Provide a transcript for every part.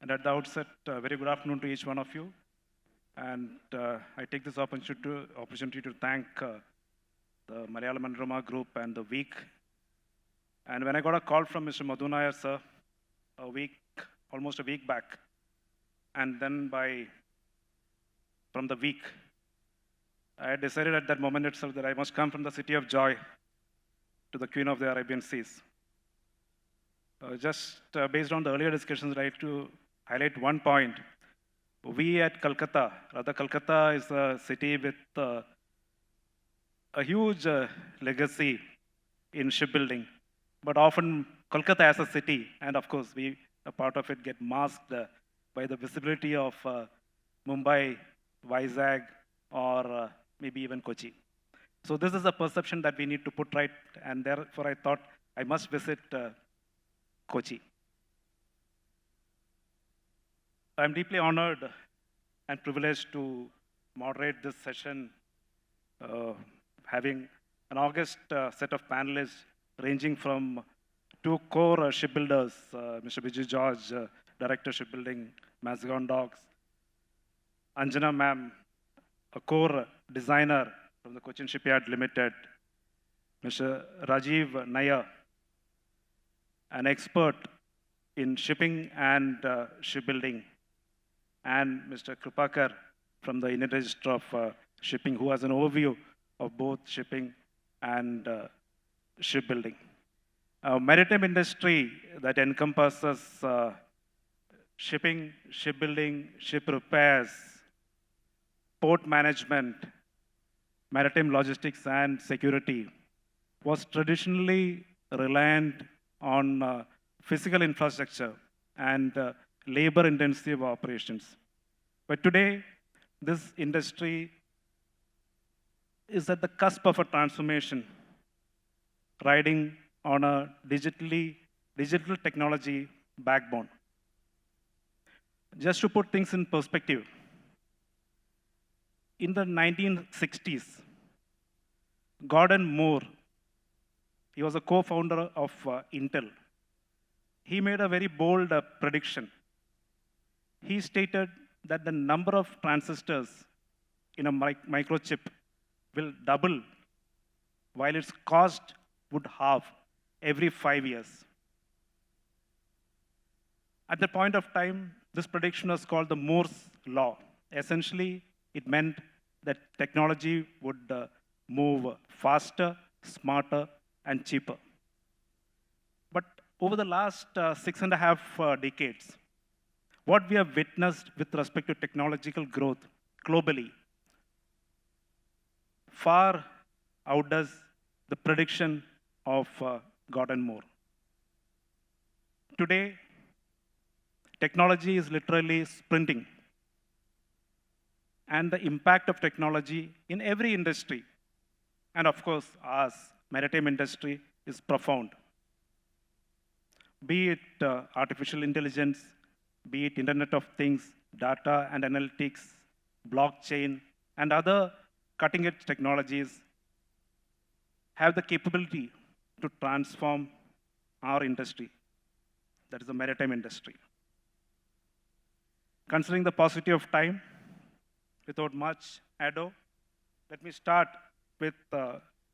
And at the outset, very good afternoon to each one of you. And I take this opportunity to thank the Malayalam Manorama Group and the week. And when I got a call from Mr. Madhu Nair, sir, almost a week back, and then from the week, I had decided at that moment itself that I must come from the city of joy to the Queen of the Arabian Seas. Just based on the earlier discussions, I'd like to highlight one point. We at Kolkata, rather Kolkata is a city with a huge legacy in shipbuilding, but often Kolkata as a city, and of course a part of it get masked by the visibility of Mumbai, Vizag, or maybe even Kochi. So this is a perception that we need to put right, and therefore I thought I must visit Kochi. I'm deeply honored and privileged to moderate this session, having an august set of panelists ranging from two core shipbuilders, Mr. Biju George, Director Shipbuilding, Mazagon Docks, Anjana ma'am, a core designer from the Cochin Shipyard Limited, Mr. Rajiv Nair, an expert in shipping and shipbuilding, and Mr. Kripakar from the Indian Register of Shipping, who has an overview of both shipping and shipbuilding. Maritime industry that encompasses shipping, shipbuilding, ship repairs, port management, maritime logistics and security was traditionally reliant on physical infrastructure and labor-intensive operations. But today, this industry is at the cusp of a transformation, riding on a digital technology backbone. Just to put things in perspective, in the 1960s, Gordon Moore, he was a co-founder of Intel. He made a very bold prediction. He stated that the number of transistors in a microchip will double while its cost would halve every 5 years. At that point of time, this prediction was called the Moore's Law. Essentially, it meant that technology would move faster, smarter, and cheaper. But over the last 6.5 decades, what we have witnessed with respect to technological growth globally far outdoes the prediction of Gordon Moore. Today, technology is literally sprinting. And the impact of technology in every industry, and of course ours, maritime industry, is profound. Be it artificial intelligence, be it Internet of Things, data and analytics, blockchain, and other cutting-edge technologies have the capability to transform our industry, that is the maritime industry. Considering the paucity of time, without much ado, let me start with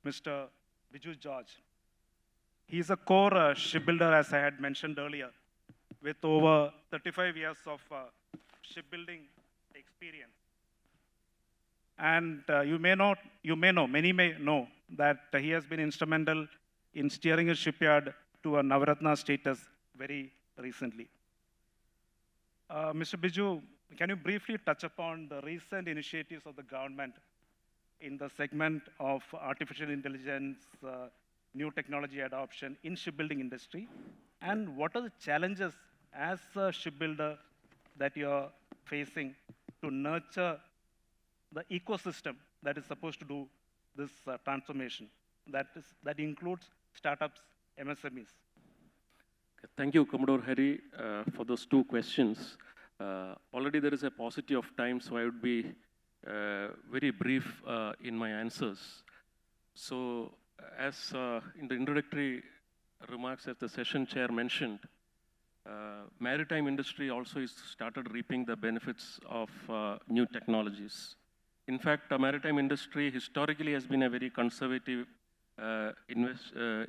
Mr. Biju George. He's a core shipbuilder, as I had mentioned earlier, with over 35 years of shipbuilding experience. And many may know that he has been instrumental in steering his shipyard to a Navaratna status very recently. Mr. Biju, can you briefly touch upon the recent initiatives of the government in the segment of artificial intelligence, new technology adoption in shipbuilding industry? And what are the challenges as a shipbuilder that you're facing to nurture the ecosystem that is supposed to do this transformation, that includes startups, MSMEs? Thank you, Commodore Hari, for those two questions. Already there is a paucity of time, so I would be very brief in my answers. So, as in the introductory remarks, as the session chair mentioned, maritime industry also is started reaping the benefits of new technologies. In fact, the maritime industry historically has been a very conservative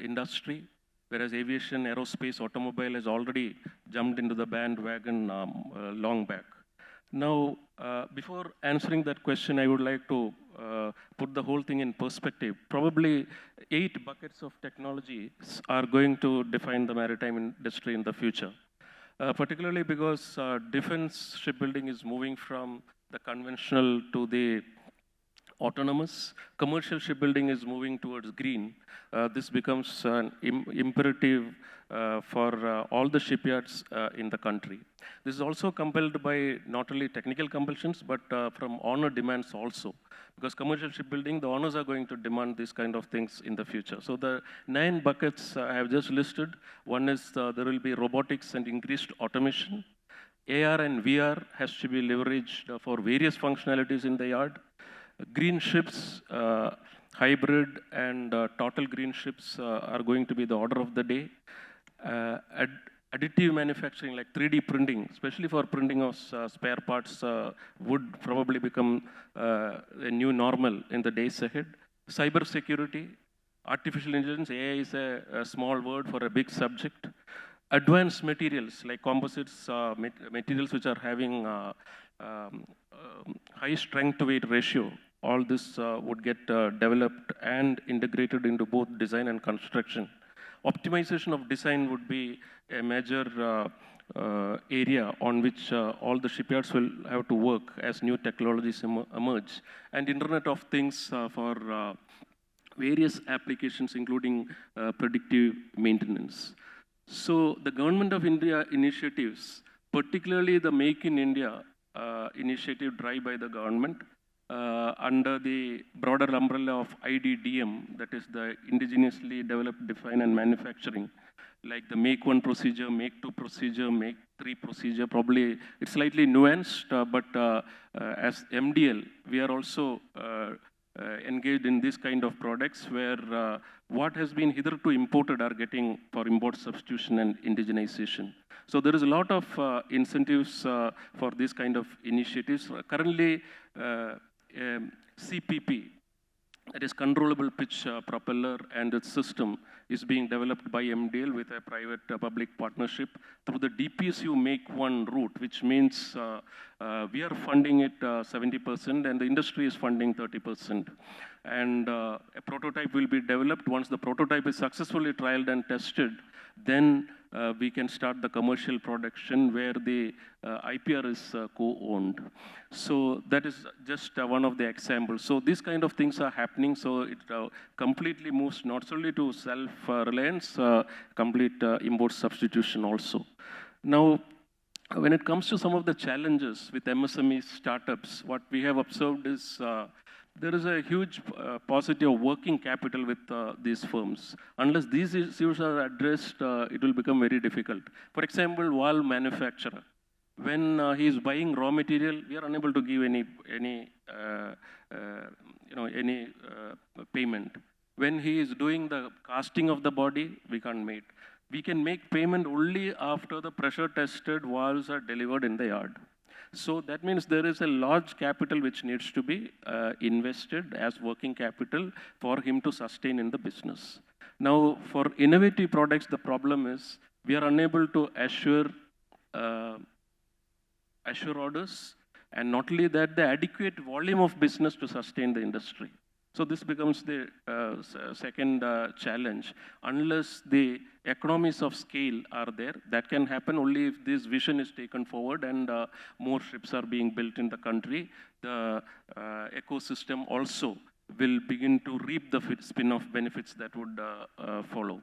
industry, whereas aviation, aerospace, automobile has already jumped into the bandwagon long back. Now, before answering that question, I would like to put the whole thing in perspective. Probably 8 buckets of technologies are going to define the maritime industry in the future. Particularly because defense shipbuilding is moving from the conventional to the autonomous. Commercial shipbuilding is moving towards green. This becomes an imperative for all the shipyards in the country. This is also compelled by not only technical compulsions, but from owner demands also. Because commercial shipbuilding, the owners are going to demand these kind of things in the future. So the 9 buckets I have just listed. One is there will be robotics and increased automation. AR and VR has to be leveraged for various functionalities in the yard. Green ships, hybrid and total green ships are going to be the order of the day. Additive manufacturing like 3D printing, especially for printing of spare parts, would probably become a new normal in the days ahead. Cyber security, artificial intelligence, AI is a small word for a big subject. Advanced materials like composites, materials which are having high strength to weight ratio, all this would get developed and integrated into both design and construction. Optimization of design would be a major area on which all the shipyards will have to work as new technologies emerge. And Internet of Things for various applications, including predictive maintenance. So the Government of India initiatives, particularly the Make in India initiative driven by the government, under the broader umbrella of IDDM, that is the indigenously developed, define and manufacturing, like the Make 1 procedure, Make 2 procedure, Make 3 procedure, probably it's slightly nuanced, but as MDL, we are also engaged in this kind of products where what has been hitherto imported are getting for import substitution and indigenization. So there is a lot of incentives for this kind of initiatives. Currently, CPP, that is controllable pitch propeller and its system, is being developed by MDL with a private-public partnership through the DPSU Make 1 route, which means we are funding it 70% and the industry is funding 30%. And a prototype will be developed. Once the prototype is successfully trialed and tested, then we can start the commercial production where the IPR is co-owned. So that is just one of the examples. So these kind of things are happening. So it completely moves not only to self-reliance, complete import substitution also. Now, when it comes to some of the challenges with MSME startups, what we have observed is there is a huge paucity of working capital with these firms. Unless these issues are addressed, it will become very difficult. For example, valve manufacturer. When he is buying raw material, we are unable to give any payment. When he is doing the casting of the body, we can't make. We can make payment only after the pressure tested valves are delivered in the yard. So that means there is a large capital which needs to be invested as working capital for him to sustain in the business. Now, for innovative products, the problem is we are unable to assure orders, and not only that, the adequate volume of business to sustain the industry. So this becomes the second challenge. Unless the economies of scale are there, that can happen only if this vision is taken forward and more ships are being built in the country. The ecosystem also will begin to reap the spin-off benefits that would follow.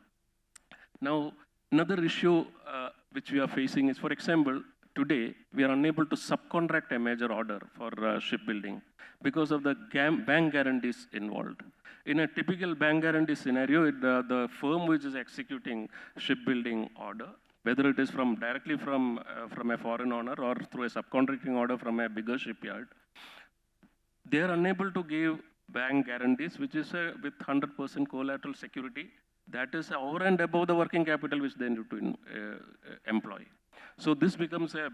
Now, another issue which we are facing is, for example, today we are unable to subcontract a major order for shipbuilding because of the bank guarantees involved. In a typical bank guarantee scenario, the firm which is executing shipbuilding order, whether it is directly from a foreign owner or through a subcontracting order from a bigger shipyard, they are unable to give bank guarantees, which is with 100% collateral security. That is over and above the working capital which they need to employ. So this becomes a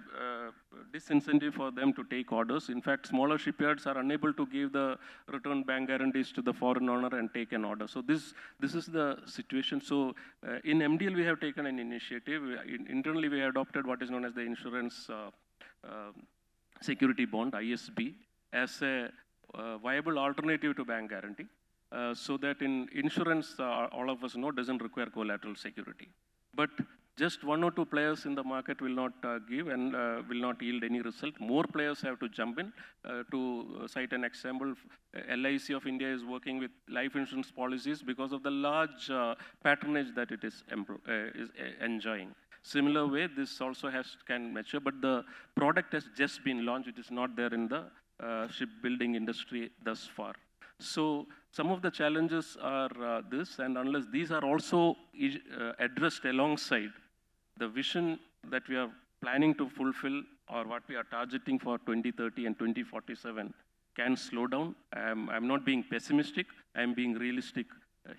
disincentive for them to take orders. In fact, smaller shipyards are unable to give the return bank guarantees to the foreign owner and take an order. So this is the situation. So in MDL, we have taken an initiative. Internally, we have adopted what is known as the insurance security bond, ISB, as a viable alternative to bank guarantee. So that in insurance, all of us know, doesn't require collateral security. But just one or two players in the market will not give and will not yield any result. More players have to jump in. To cite an example, LIC of India is working with life insurance policies because of the large patronage that it is enjoying. Similar way, this also can mature, but the product has just been launched. It is not there in the shipbuilding industry thus far. So some of the challenges are this, and unless these are also addressed alongside the vision that we are planning to fulfill or what we are targeting for 2030 and 2047 can slow down. I'm not being pessimistic, I'm being realistic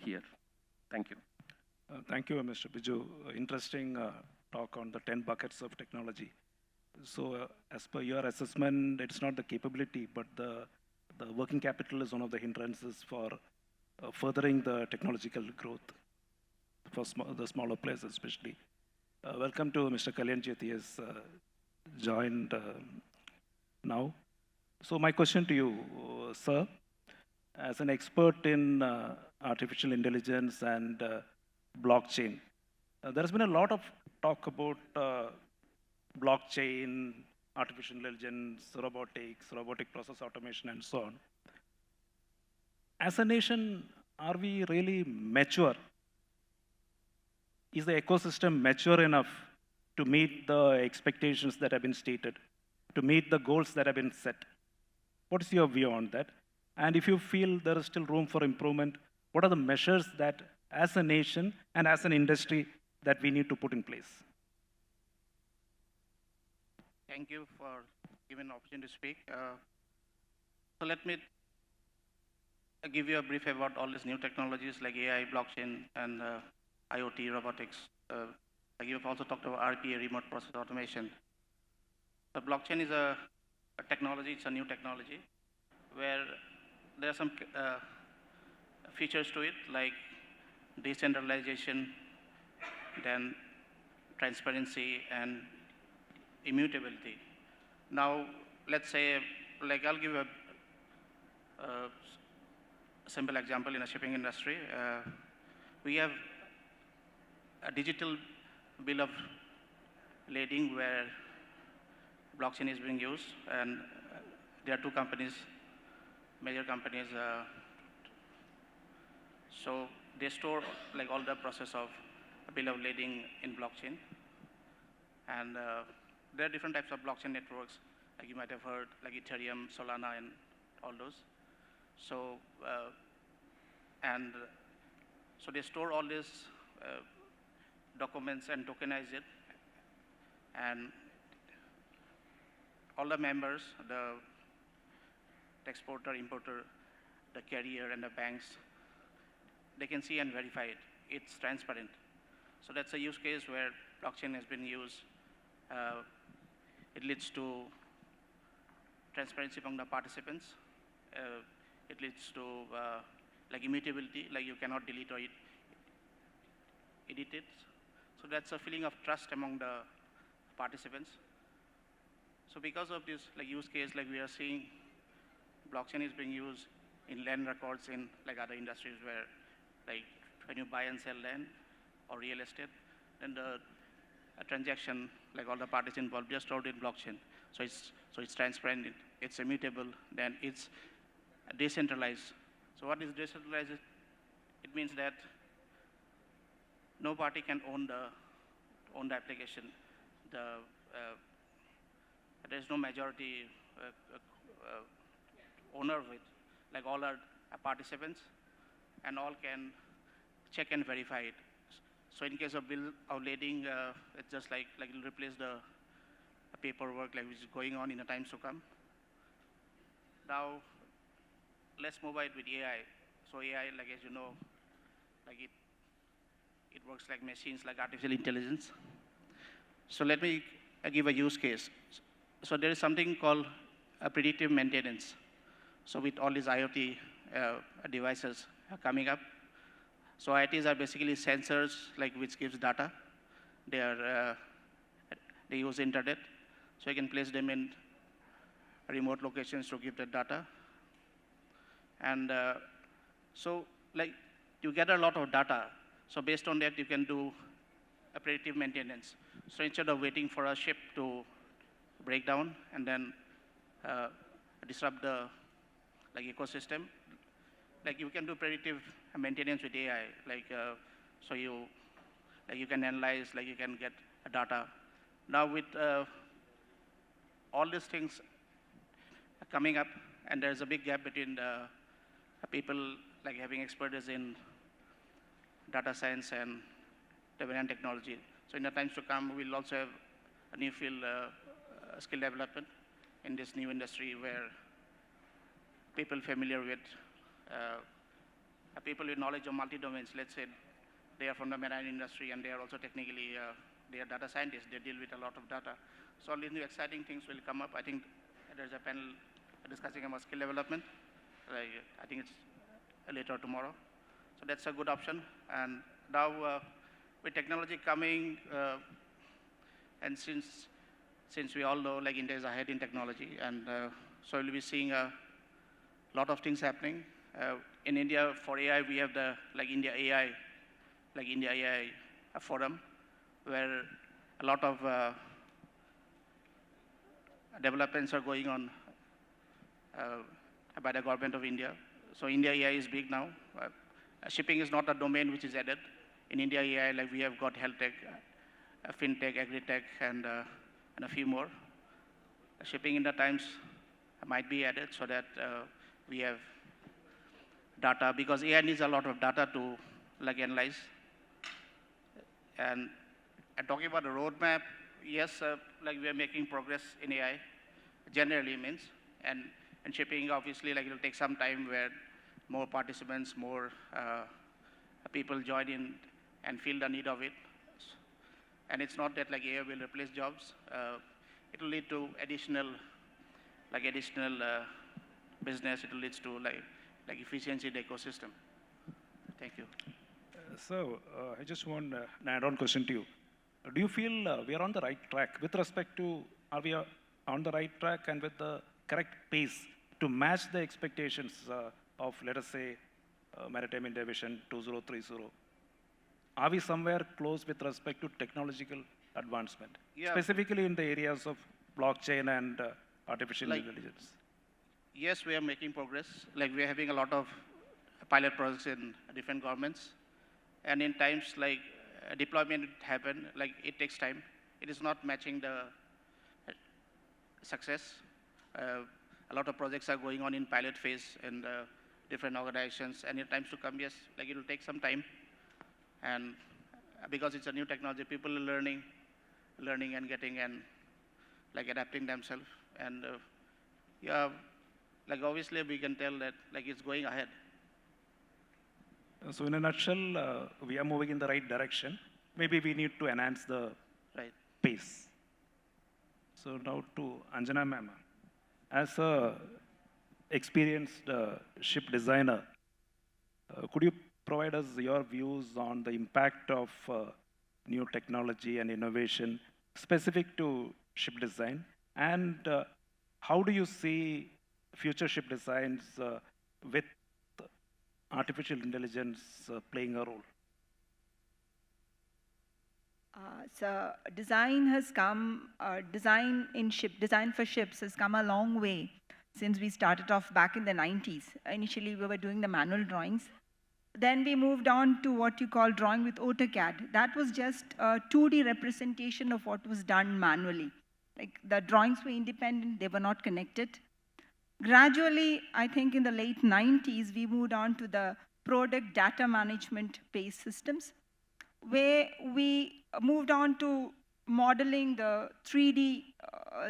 here. Thank you. Thank you, Mr. Biju. Interesting talk on the 10 buckets of technology. So as per your assessment, it's not the capability, but the working capital is one of the hindrances for furthering the technological growth for the smaller players especially. Welcome to Mr. Kalyanjit. He has joined now. So my question to you, sir, as an expert in artificial intelligence and blockchain, there has been a lot of talk about blockchain, artificial intelligence, robotics, robotic process automation, and so on. As a nation, are we really mature? Is the ecosystem mature enough to meet the expectations that have been stated, to meet the goals that have been set? What is your view on that? And if you feel there is still room for improvement, what are the measures that, as a nation and as an industry, that we need to put in place? Thank you for giving an opportunity to speak. So let me give you a brief about all these new technologies like AI, blockchain, and IoT, robotics. You've also talked about RPA, remote process automation. So blockchain is a technology, it's a new technology, where there are some features to it, like decentralization, then transparency, and immutability. Now, let's say, like I'll give a simple example in the shipping industry. We have a digital bill of lading where blockchain is being used, and there are two companies, major companies. So they store like all the process of a bill of lading in blockchain, and there are different types of blockchain networks, like you might have heard, like Ethereum, Solana, and all those. So, so they store all these documents and tokenize it, and all the members, the exporter, importer, the carrier, and the banks, they can see and verify it. It's transparent. So that's a use case where blockchain has been used. It leads to transparency among the participants. It leads to like immutability, like you cannot delete or edit it. So that's a feeling of trust among the participants. So because of this like use case, like we are seeing blockchain is being used in land records in like other industries where like when you buy and sell land or real estate, then a transaction, like all the parties involved, just stored in blockchain. So it's transparent, it's immutable, then it's decentralized. So what is decentralized? It means that no party can own the application. There's no majority owner of it. Like all are participants, and all can check and verify it. So in case of bill of lading, it's just like it'll replace the paperwork like which is going on in the times to come. Now, let's move it with AI. So AI, like as you know, like it works like machines, like artificial intelligence. So let me give a use case. So there is something called a predictive maintenance. So with all these IoT devices coming up, so IoTs are basically sensors like which gives data. They use internet, so you can place them in remote locations to give the data. And so like you get a lot of data. So based on that, you can do a predictive maintenance. So instead of waiting for a ship to break down and then disrupt the ecosystem, like you can do predictive maintenance with AI. So you can analyze, you can get data. Now with all these things coming up, and there's a big gap between the people having expertise in data science and development technology. So in the times to come, we'll also have a new field skill development in this new industry where people familiar with, people with knowledge of multi-domains, let's say they are from the marine industry and they are also technically, they are data scientists, they deal with a lot of data. So all these new exciting things will come up. I think there's a panel discussing about skill development. I think it's later tomorrow. So that's a good option. And now with technology coming, and since we all know India is ahead in technology, and so we'll be seeing a lot of things happening. In India, for AI, we have the India AI, forum, where a lot of developments are going on by the government of India. So India AI is big now. Shipping is not a domain which is added. In India AI, we have got health tech, fintech, agri-tech, and a few more. Shipping in the times might be added so that we have data, because AI needs a lot of data to analyze. And talking about the roadmap, yes, we are making progress in AI, generally means, and shipping, obviously, it will take some time where more participants, more people join in and feel the need of it. And it's not that AI will replace jobs. It will lead to additional business. It will lead to efficiency in the ecosystem. Thank you. So I just want an add-on question to you. Do you feel we are on the right track with respect to, are we on the right track and with the correct pace to match the expectations of, let us say, Maritime India Vision 2030? Are we somewhere close with respect to technological advancement, specifically in the areas of blockchain and artificial intelligence? Yes, we are making progress. We are having a lot of pilot projects in different governments. And in times deployment happen, it takes time. It is not matching the success. A lot of projects are going on in pilot phase in different organizations. And in times to come, yes, it will take some time. And because it's a new technology, people are learning and getting and adapting themselves. And obviously we can tell that it's going ahead. So in a nutshell, we are moving in the right direction. Maybe we need to enhance the pace. So now to Anjana ma'am. As a experienced ship designer, could you provide us your views on the impact of new technology and innovation specific to ship design? And how do you see future ship designs with artificial intelligence playing a role? So design has come, design for ships has come a long way since we started off back in the 90s. Initially, we were doing the manual drawings. Then we moved on to what you call drawing with AutoCAD. That was just a 2D representation of what was done manually. The drawings were independent, they were not connected. Gradually, I think in the late 90s, we moved on to the product data management-based systems, where we moved on to modeling the 3D,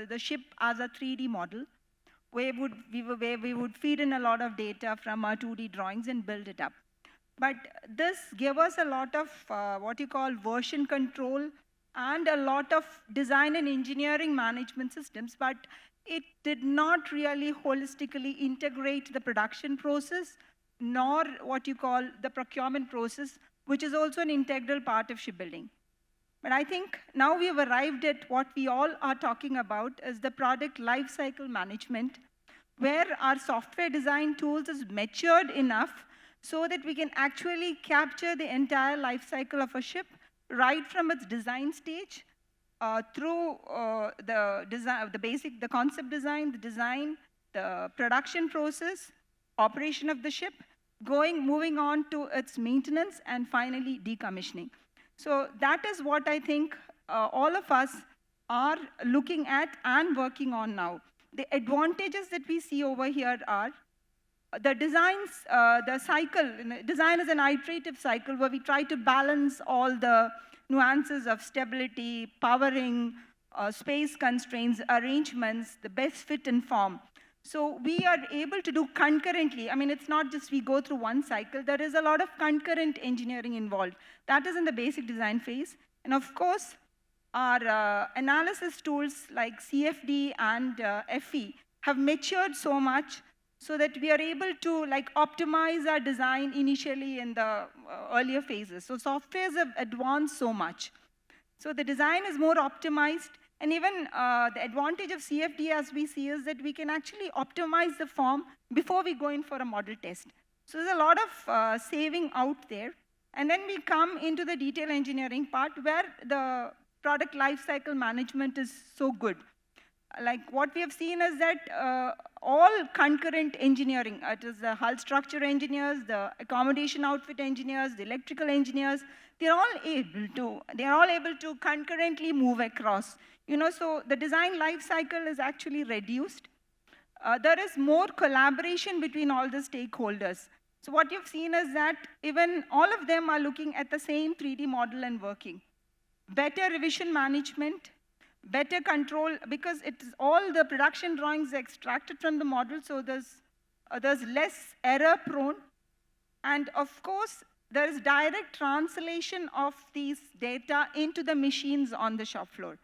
the ship as a 3D model, where we would feed in a lot of data from our 2D drawings and build it up. But this gave us a lot of what you call version control and a lot of design and engineering management systems, but it did not really holistically integrate the production process, nor what you call the procurement process, which is also an integral part of shipbuilding. But I think now we have arrived at what we all are talking about as the product lifecycle management, where our software design tools is matured enough so that we can actually capture the entire life cycle of a ship, right from its design stage through the concept design, the production process, operation of the ship, moving on to its maintenance, and finally decommissioning. So that is what I think all of us are looking at and working on now. The advantages that we see over here are the the cycle. Design is an iterative cycle where we try to balance all the nuances of stability, powering, space constraints, arrangements, the best fit and form. So we are able to do concurrently. I mean, it's not just we go through one cycle. There is a lot of concurrent engineering involved. That is in the basic design phase. And of course, our analysis tools like CFD and FE have matured so much so that we are able to optimize our design initially in the earlier phases. So softwares have advanced so much. So the design is more optimized, and even the advantage of CFD as we see is that we can actually optimize the form before we go in for a model test. So there's a lot of saving out there. And then we come into the detail engineering part where the product lifecycle management is so good. Like what we have seen is that all concurrent engineering, it is the hull structure engineers, the accommodation outfit engineers, the electrical engineers, they're all able to concurrently move across. So the design life cycle is actually reduced. There is more collaboration between all the stakeholders. So what you've seen is that even all of them are looking at the same 3D model and working. Better revision management, better control, because it is all the production drawings extracted from the model, so there's less error prone. And of course, there is direct translation of these data into the machines on the shop floor.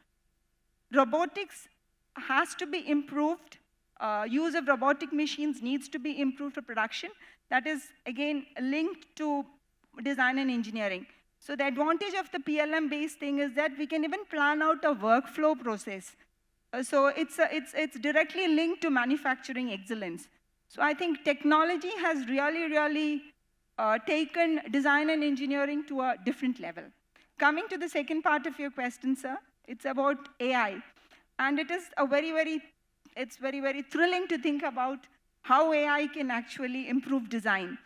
Robotics has to be improved. Use of robotic machines needs to be improved for production. That is, again, linked to design and engineering. So the advantage of the PLM-based thing is that we can even plan out a workflow process. So it's directly linked to manufacturing excellence. So I think technology has really taken design and engineering to a different level. Coming to the second part of your question, sir, it's about AI. And it is it's very thrilling to think about how AI can actually improve design.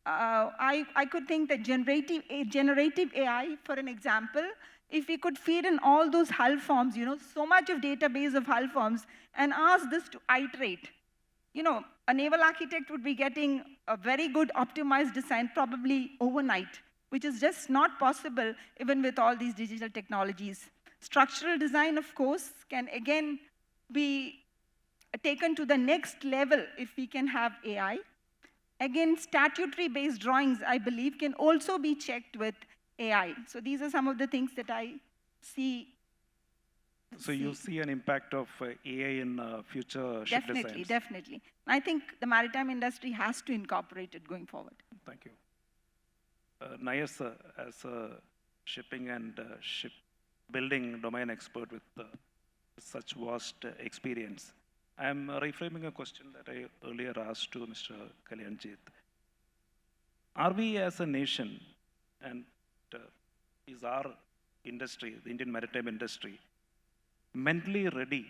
I could think that generative AI, for an example, if we could feed in all those hull forms, so much of database of hull forms, and ask this to iterate. A naval architect would be getting a very good optimized design probably overnight, which is just not possible even with all these digital technologies. Structural design, of course, can again be taken to the next level if we can have AI. Again, statutory-based drawings, I believe, can also be checked with AI. So these are some of the things that I see. So you see an impact of AI in future ship designs? Definitely. I think the maritime industry has to incorporate it going forward. Thank you. Nayas, as a shipping and shipbuilding domain expert with such vast experience, I am reframing a question that I earlier asked to Mr. Kalyanjit. Are we as a nation, and is our industry, the Indian maritime industry, mentally ready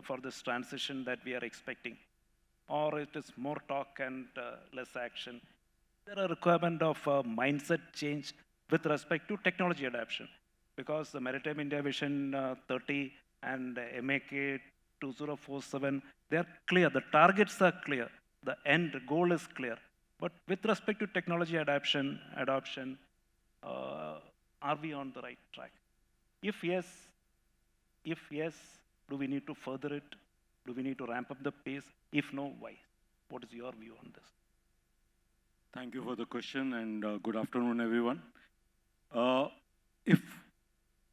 for this transition that we are expecting? Or it is more talk and less action? There are a requirement of mindset change with respect to technology adoption, because the Maritime India Vision 30 and MAK 2047, they are clear, the targets are clear, the end goal is clear. But with respect to technology adoption, are we on the right track? If yes, do we need to further it? Do we need to ramp up the pace? If no, why? What is your view on this? Thank you for the question, and good afternoon, everyone. If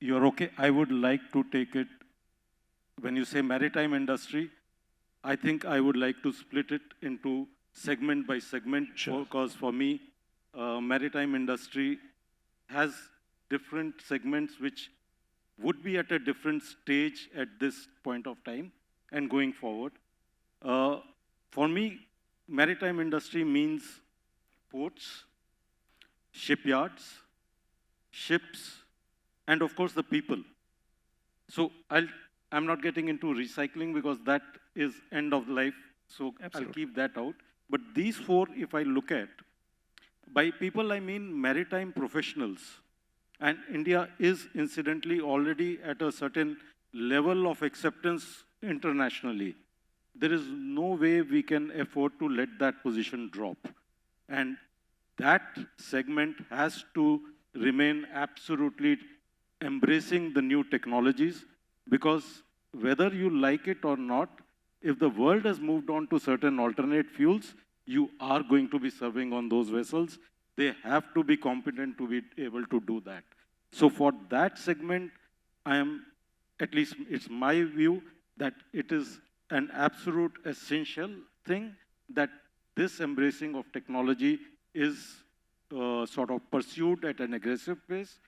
you're okay. I would like to take it, when you say maritime industry, I think I would like to split it into segment by segment, Sure. because for me, maritime industry has different segments which would be at a different stage at this point of time and going forward. For me, maritime industry means ports, shipyards, ships, and of course the people. So I'm not getting into recycling because that is end of life, so Absolutely. I'll keep that out. But these four, if I look at, by people I mean maritime professionals. And India is incidentally already at a certain level of acceptance internationally. There is no way we can afford to let that position drop. And that segment has to remain absolutely embracing the new technologies, because whether you like it or not, if the world has moved on to certain alternate fuels, you are going to be serving on those vessels. They have to be competent to be able to do that. So for that segment, I am, at least it's my view, that it is an absolute essential thing that this embracing of technology is sort of pursued at an aggressive pace.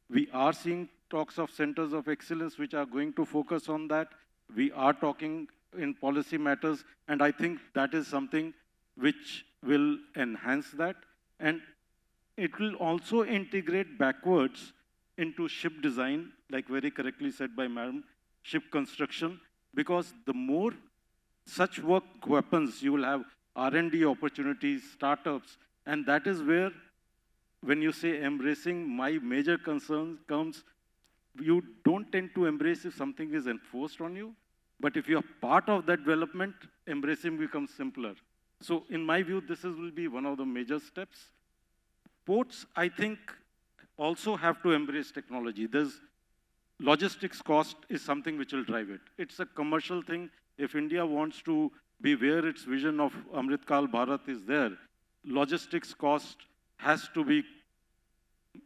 We are seeing talks of centers of excellence which are going to focus on that. We are talking in policy matters, and I think that is something which will enhance that. And it will also integrate backwards into ship design, like very correctly said by Madam, ship construction, because the more such work happens, you will have R&D opportunities, startups, and that is where, when you say embracing, my major concern comes, you don't tend to embrace if something is enforced on you, but if you're part of that development, embracing becomes simpler. So in my view, will be one of the major steps. Ports, I think, also have to embrace technology. There's logistics cost is something which will drive it. It's a commercial thing. If India wants to be where its vision of Amrit Kal Bharat is there, logistics cost has to be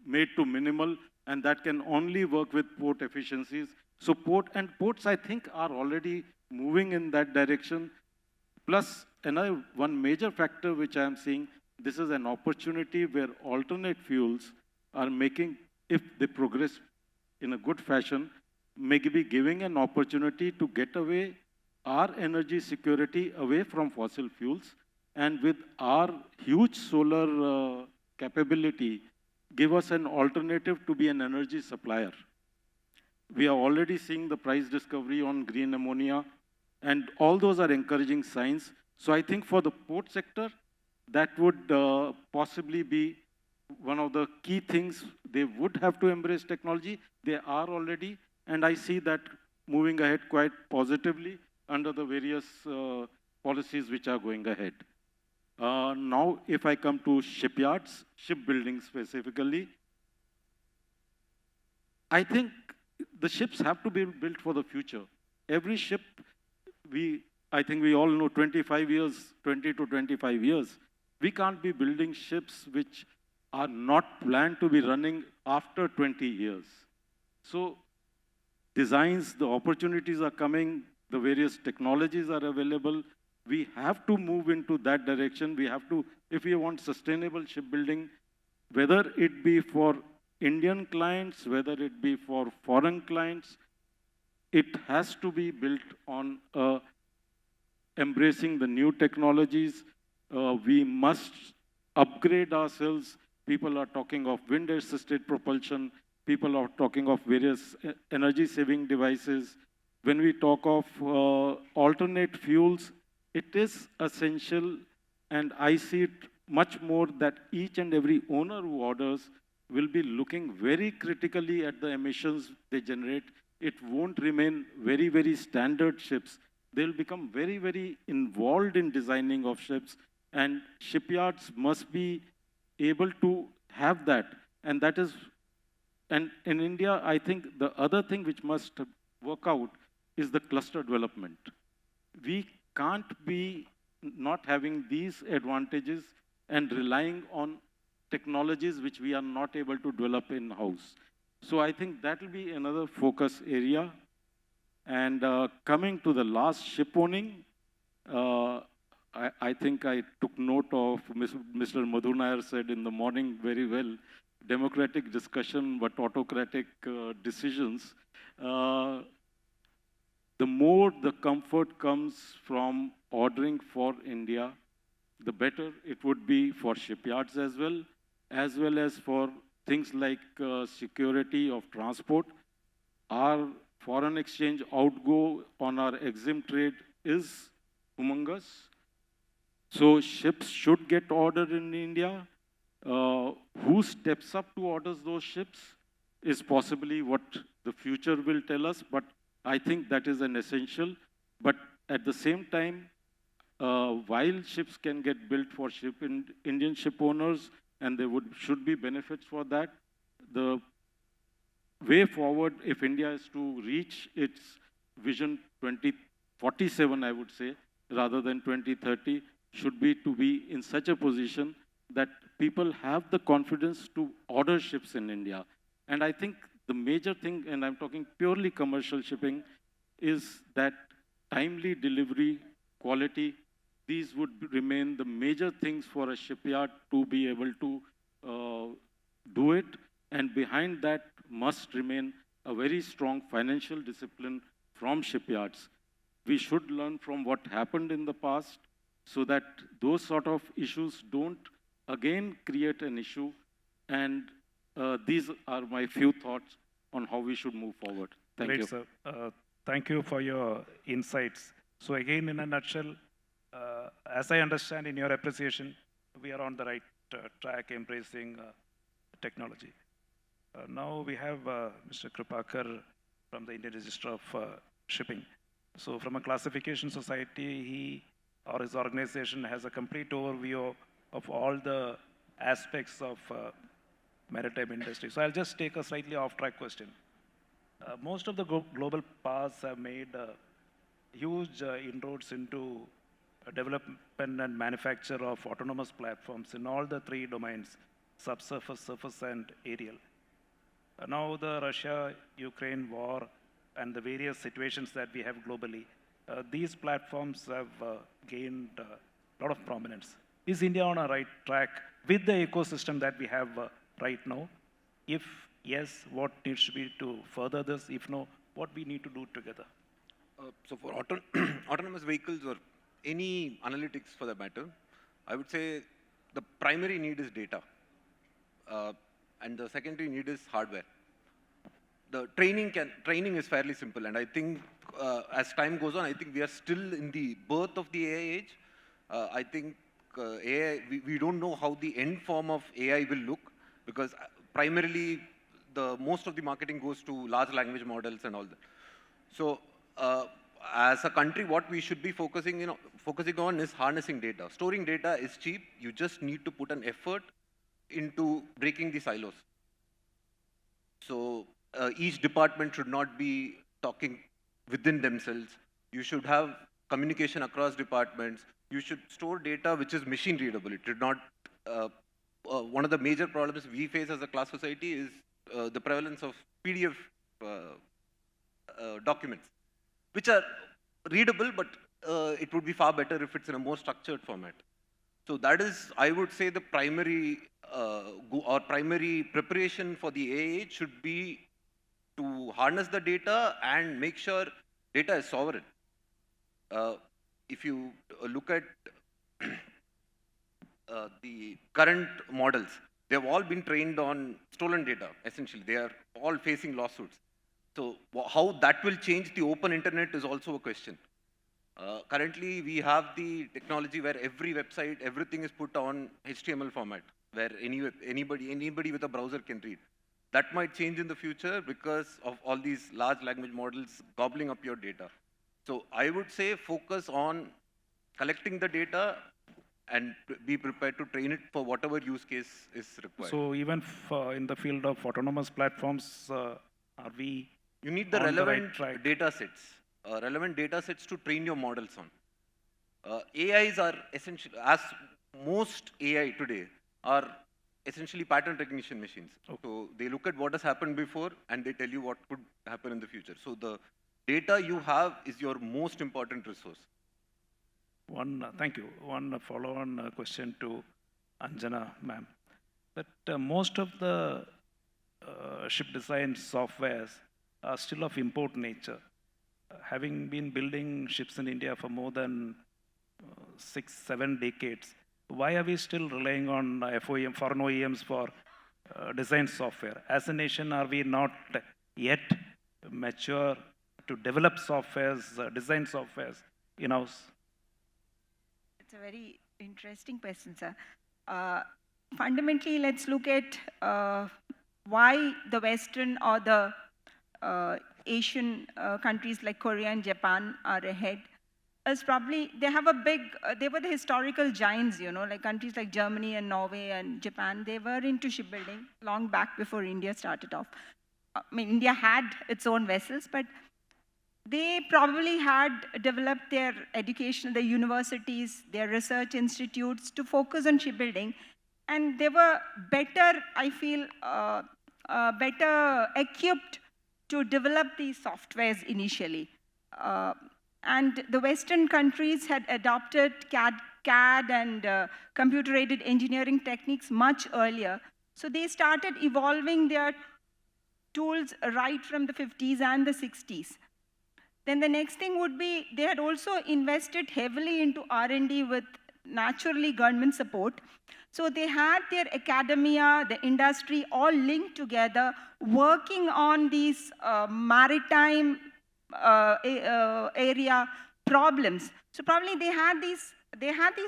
made to minimal, and that can only work with port efficiencies. So ports, I think, are already moving in that direction. Plus, one major factor which I am seeing, this is an opportunity where alternate fuels are making, if they progress in a good fashion, maybe giving an opportunity to get away our energy security away from fossil fuels, and with our huge solar capability, give us an alternative to be an energy supplier. We are already seeing the price discovery on green ammonia, and all those are encouraging signs. So I think for the port sector, that would possibly be one of the key things. They would have to embrace technology. They are already, and I see that moving ahead quite positively under the various policies which are going ahead. Now, if I come to shipyards, shipbuilding specifically, I think the ships have to be built for the future. Every ship, I think we all know 25 years, 20 to 25 years, we can't be building ships which are not planned to be running after 20 years. So designs, the opportunities are coming, the various technologies are available. We have to move into that direction. We have to, if we want sustainable shipbuilding, whether it be for Indian clients, whether it be for foreign clients, it has to be built on embracing the new technologies. We must upgrade ourselves. People are talking of wind-assisted propulsion. People are talking of various energy-saving devices. When we talk of alternate fuels, it is essential, and I see it much more that each and every owner who orders will be looking very critically at the emissions they generate. It won't remain very, very standard ships. They'll become very, very involved in designing of ships, and shipyards must be able to have that. And that is, and in India, I think the other thing which must work out is the cluster development. We can't be not having these advantages and relying on technologies which we are not able to develop in-house. So I think that will be another focus area. And coming to the last ship owning, I think I took note of Mr. Madhu Nair said in the morning very well, democratic discussion but autocratic decisions. The more the comfort comes from ordering for India, the better it would be for shipyards as well as for things like security of transport. Our foreign exchange outgo on our EXIM trade is humongous. So ships should get ordered in India. Who steps up to order those ships is possibly what the future will tell us, but I think that is an essential. But at the same time, while ships can get built for Indian ship owners, and there should be benefits for that, the way forward, if India is to reach its vision 2047, I would say, rather than 2030, should be to be in such a position that people have the confidence to order ships in India. And I think the major thing, and I'm talking purely commercial shipping, is that timely delivery, quality, these would remain the major things for a shipyard to be able to do it. And behind that must remain a very strong financial discipline from shipyards. We should learn from what happened in the past so that those sort of issues don't again create an issue. And these are my few thoughts on how we should move forward. Thank Great, you. sir. Thank you for your insights. So again, in a nutshell, as I understand in your appreciation, we are on the right track embracing technology. Now we have Mr. Kripakar from the Indian Register of Shipping. So from a classification society, he or his organization has a complete overview of all the aspects of maritime industry. So I'll just take a slightly off-track question. Most of the global powers have made huge inroads into development and manufacture of autonomous platforms in all the three domains, subsurface, surface, and aerial. Now the Russia-Ukraine war and the various situations that we have globally, these platforms have gained a lot of prominence. Is India on a right track with the ecosystem that we have right now? If yes, what needs to be to further this? If no, what we need to do together? So for autonomous vehicles or any analytics for that matter, I would say the primary need is data. And the secondary need is hardware. The training is fairly simple, and I think as time goes on, I think we are still in the birth of the AI age. I think AI, we don't know how the end form of AI will look, because primarily most of the marketing goes to large language models and all that. So as a country, what we should be focusing on is harnessing data. Storing data is cheap. You just need to put an effort into breaking the silos. So each department should not be talking within themselves. You should have communication across departments. You should store data which is machine readable. It should not. One of the major problems we face as a class society is the prevalence of PDF documents, which are readable, but it would be far better if it's in a more structured format. So that is, I would say, the primary primary preparation for the AI should be to harness the data and make sure data is sovereign. If you look at the current models, they've all been trained on stolen data, essentially. They are all facing lawsuits. So how that will change the open internet is also a question. Currently, we have the technology where every website, everything is put on HTML format, where anybody with a browser can read. That might change in the future because of all these large language models gobbling up your data. So I would say focus on collecting the data and be prepared to train it for whatever use case is required. So even in the field of autonomous platforms, are we You need the on the relevant right track? data sets to train your models on. AIs are essential, as most AI today are essentially pattern recognition machines. So they look at what has happened before and they tell you what could happen in the future. So the data you have is your most important resource. Thank you. One follow-on question to Anjana, ma'am. That most of the ship design softwares are still of import nature. Having been building ships in India for more than 6-7 decades, why are we still relying on FOEM, foreign OEMs for design software? As a nation, are we not yet mature to develop softwares, design softwares in-house? It's a very interesting question, sir. Fundamentally, let's look at why the Western or the Asian countries like Korea and Japan are ahead. Is probably, they have a big, they were the historical giants, you know, like countries like Germany and Norway and Japan, they were into shipbuilding long back before India started off. I mean, India had its own vessels, but they probably had developed their education, the universities, their research institutes to focus on shipbuilding. And they were better, I feel, better equipped to develop these softwares initially. And the Western countries had adopted CAD and computer-aided engineering techniques much earlier. So they started evolving their tools right from the 50s and the 60s. Then the next thing would be, they had also invested heavily into R&D with naturally government support. So they had their academia, the industry, all linked together, working on these maritime area problems. So probably they had these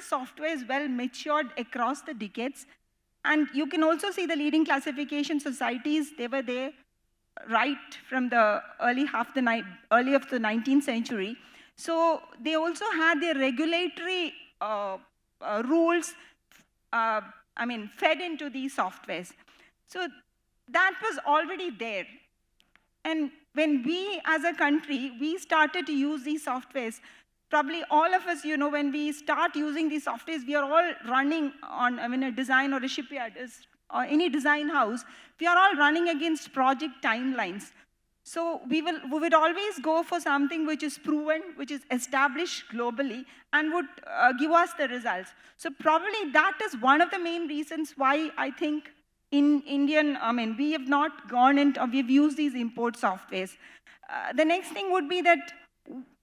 softwares well matured across the decades. And you can also see the leading classification societies, they were there right from the early of the 19th century. So they also had their regulatory rules, fed into these softwares. So that was already there. And when we, as a country, we started to use these softwares, probably all of us, you know, when we start using these softwares, we are all running on, a design or a shipyard or any design house, we are all running against project timelines. So we would always go for something which is proven, which is established globally, and would give us the results. So probably that is one of the main reasons why I think in Indian, we have not gone into, we've used these import softwares. The next thing would be that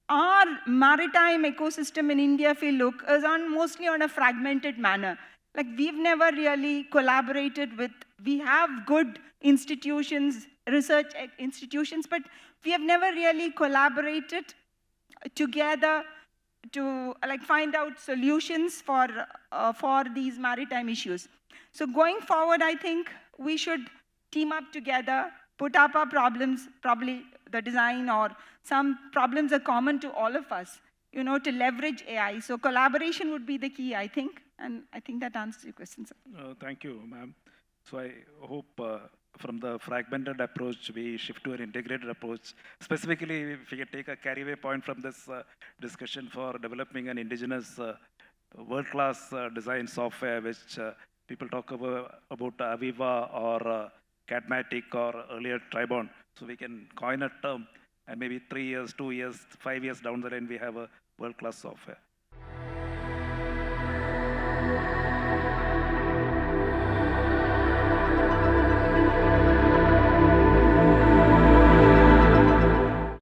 our maritime ecosystem in India, if we look, is mostly on a fragmented manner. Like we've never really collaborated with, we have good institutions, research institutions, but we have never really collaborated together to find out solutions for these maritime issues. So going forward, I think we should team up together, put up our problems, probably the design or some problems are common to all of us, you know, to leverage AI. So collaboration would be the key, I think. And I think that answers your question, sir. Thank you, ma'am. So I hope from the fragmented approach, we shift to an integrated approach. Specifically, if we can take a carry-away point from this discussion for developing an indigenous world-class design software, which people talk about Aviva or Cadmatic or earlier Tribon. So we can coin a term, and maybe 3 years, 2 years, 5 years down the line, we have a world-class software.